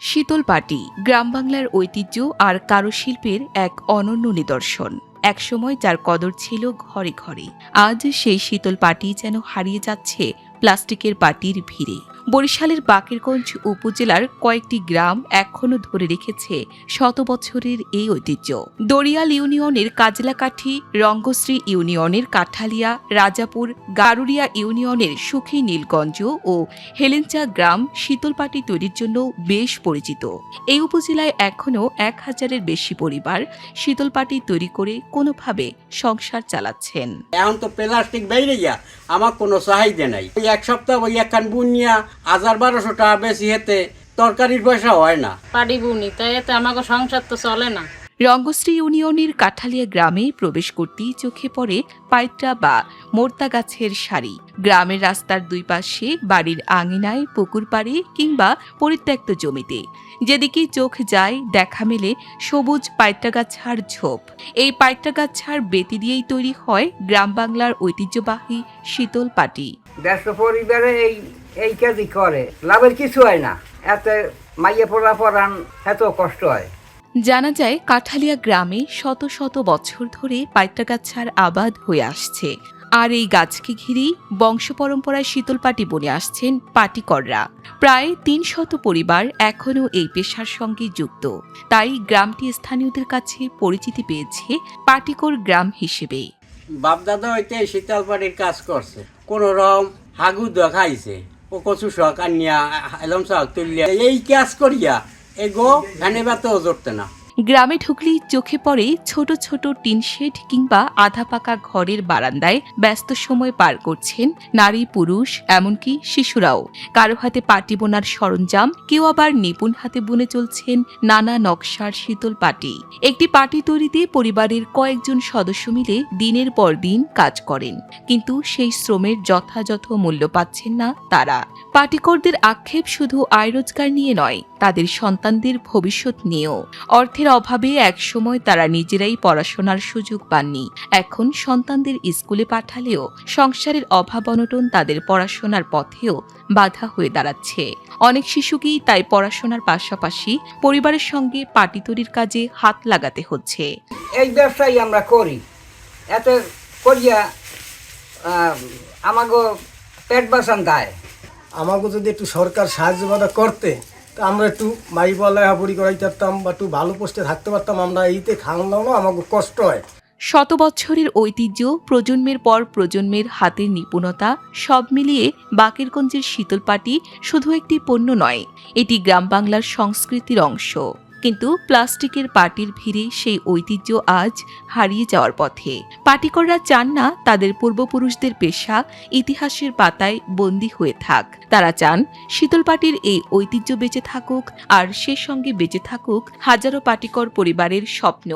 শীতল পাটি গ্রাম বাংলার ঐতিহ্য আর কারুশিল্পের এক অনন্য নিদর্শন। একসময় যার কদর ছিল ঘরে ঘরে, আজ সেই শীতল পাটি যেন হারিয়ে যাচ্ছে প্লাস্টিকের পাটির ভিড়ে। বরিশালের বাকেরগঞ্জ উপজেলার কয়েকটি গ্রাম এখনো ধরে রেখেছে শত বছরের এই ঐতিহ্য। দরিয়াল ইউনিয়নের কাজলাকাঠি, রঙ্গশ্রী ইউনিয়নের কাঠালিয়া, রাজাপুর, গারুরিয়া ইউনিয়নের সুখী নীলগঞ্জ ও হেলেঞ্চা গ্রাম শীতল পাটি তৈরির জন্য বেশ পরিচিত। এই উপজেলায় এখনও 1000-এর বেশি পরিবার শীতল পাটি তৈরি করে কোনোভাবে সংসার চালাচ্ছেন। এখন তো প্লাস্টিক বাইরে গিয়া আমার কোনো চাহিদা নাই। এক সপ্তাহ ওই একখান বুনিয়া 1000-1200 টাকা বেশি হেতে তরকারির পয়সা হয় না। পাটি বুনি তাই এতে আমাকে সংসার তো চলে না। রঙ্গশ্রী ইউনিয়নের কাঠালিয়া গ্রামে প্রবেশ করতেই চোখে পড়ে পাইট্রা বা মোর্তা গাছের সারি। গ্রামের রাস্তার দুই পাশে, বাড়ির আঙিনায়, পুকুর পাড়ে কিংবা পরিত্যক্ত জমিতে যেদিকেই চোখ যায় দেখা মেলে সবুজ পাইট্রাগাছার ঝোপ। এই পাইট্রাগাছার বেতি দিয়েই তৈরি হয় গ্রাম বাংলার ঐতিহ্যবাহী শীতল পাটি। দেড়শো পরিবারে এই কাজই করে, লাভের কিছু হয় না। এতে মাইয়ে পড়া পড়ান এত কষ্ট হয়। জানা যায় কাঠালিয়া গ্রামে শত শত বছর ধরে পাইট্রাগাছার আবাদ হয়ে আসছে, আর এই গাছকে ঘিরেই বংশ পরম্পরায় শীতল পাটি বনে আসছেন পাটিকররা। প্রায় 300 পরিবার এখনও এই পেশার সঙ্গে যুক্ত, তাই গ্রামটি স্থানীয়দের কাছে পরিচিতি পেয়েছে পাটিকর গ্রাম হিসেবে। বাপদাদা হইতে শীতল পাটির কাজ করছে, কোন রকম হাগু দেখাইছে, ও কচু শখ আনিয়া এলম শাক তুলিয়া এই কাজ করিয়া এগো ভ্যানে ব্যথাও জড়তে না। গ্রামে ঢুকলেই চোখে পড়ে ছোট ছোট টিন শেড কিংবা আধা পাকা ঘরের বারান্দায় ব্যস্ত সময় পার করছেন নারী, পুরুষ, এমনকি শিশুরাও। কারো হাতে পাটি বোনার সরঞ্জাম, কেউ আবার নিপুণ হাতে বুনে চলছেন নানা নকশার শীতল পাটি। একটি পাটি তৈরিতে পরিবারের কয়েকজন সদস্য মিলে দিনের পর দিন কাজ করেন, কিন্তু সেই শ্রমের যথাযথ মূল্য পাচ্ছেন না তারা। পাটিকরদের আক্ষেপ শুধু আয় রোজগার নিয়ে নয়, তাদের সন্তানদের ভবিষ্যৎ নিয়েও। অর্থের অভাবে একসময় তারা নিজেরাই পড়াশোনার সুযোগ পাননি। এখন সন্তানদের স্কুলে পাঠালেও সংসারের অভাব অনটন তাদের পড়াশোনার পথেও বাধা হয়ে দাঁড়াচ্ছে। অনেক শিশুকেই তাই পড়াশোনার পাশাপাশি পরিবারের সঙ্গে পাটি তৈরির কাজে হাত লাগাতে হচ্ছে। এই ব্যবসাই আমরা করি, এতে করিয়া আমাকে পেট বাঁচান দেয়। আমাকে যদি একটু সরকার সাহায্য বাধা করতে, তা আমরা একটু মাই লেখাপড়ি করাইতে পারতাম বা একটু ভালো পোস্টে থাকতে পারতাম। আমরা এইতে খাওয়ানো না, আমাকে কষ্ট হয়। শত বছরের ঐতিহ্য, প্রজন্মের পর প্রজন্মের হাতের নিপুণতা, সব মিলিয়ে বাকেরগঞ্জের শীতল পাটি শুধু একটি পণ্য নয়, এটি গ্রাম বাংলার সংস্কৃতির অংশ। কিন্তু প্লাস্টিকের পাটির ভিড়ে সেই ঐতিহ্য আজ হারিয়ে যাওয়ার পথে। পাটিকররা চান না তাদের পূর্বপুরুষদের পেশা ইতিহাসের পাতায় বন্দী হয়ে থাক। তারা চান শীতল পাটির এই ঐতিহ্য বেঁচে থাকুক, আর সে সঙ্গে বেঁচে থাকুক হাজারো পাটিকর পরিবারের স্বপ্ন।